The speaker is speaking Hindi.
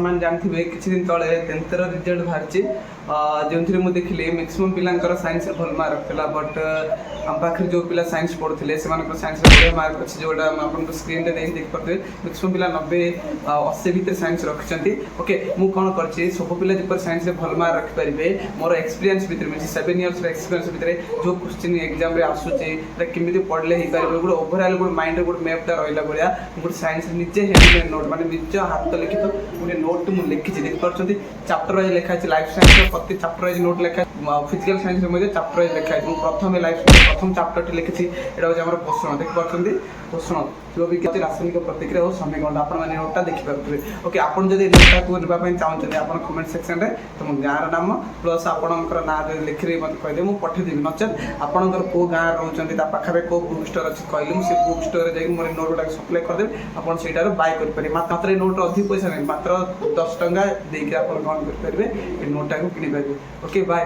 आपने जानते किसी दिन तले 10th रिजल्ट बाहरी जो मुझे देखिली मैक्सिमम पिलांकर साइंस भल मार्क था बट आम पाखे जो पिला साइंस पढ़ुते से साइंस बढ़िया मार्क अच्छे जोटा आपको स्क्रीन देख देखिए मैक्सिमम पिला 90-80 भितर साइंस रखिंट ओके मुझे कौन कर सब पिला जो साइंस भल मार्क रखिपारे मोर एक्सपीरियंस भितर मिली 7 इयर्स एक्सपीरियंस भितर जो क्वेश्चन एग्जाम आसूचे केमी पढ़ले हो पारे गोटे ओभरअल गोटे माइंड गोटे मैपटा रहा भाया गोटे साइंस निजे हैंड नोट माने निज हाथ लिखित गोटे नोट मुझे लिखी देखिए चैप्टर वाइज लिखाई लाइफ साइंस प्रति चैप्टर वाइज नोट लिखा फिजिकल साइंस चैप्टर वाइज लिखाई प्रथम लाइफ साइंस प्रथम चैप्टर लिखी यहाँ हूँ पोषण देखिए पोषण जो भी रासायनिक प्रतिक्रिया और समीकरण आपने नोटा देखिए ओके आपन जब नोटा को नापी चाहते आप कमेंट सेक्शन में तुम गाँव नाम प्लस आपणकर ना लिखिए मत कहीदे मुझे पठेदेवी नचेत आपंकर कौ गाँव रोचे पाखे कौ बुक स्टोर अच्छी कहली मुझे बुक स्टोर जाकि मोर नोट गुड़ा सप्लाई करदेवी आप से बाय करेंगे मात्र नोट अधिक पैसा नहीं मात्र 10 टंका देकर आप कौन करेंगे नोटा को किनीपारे ओके बाय।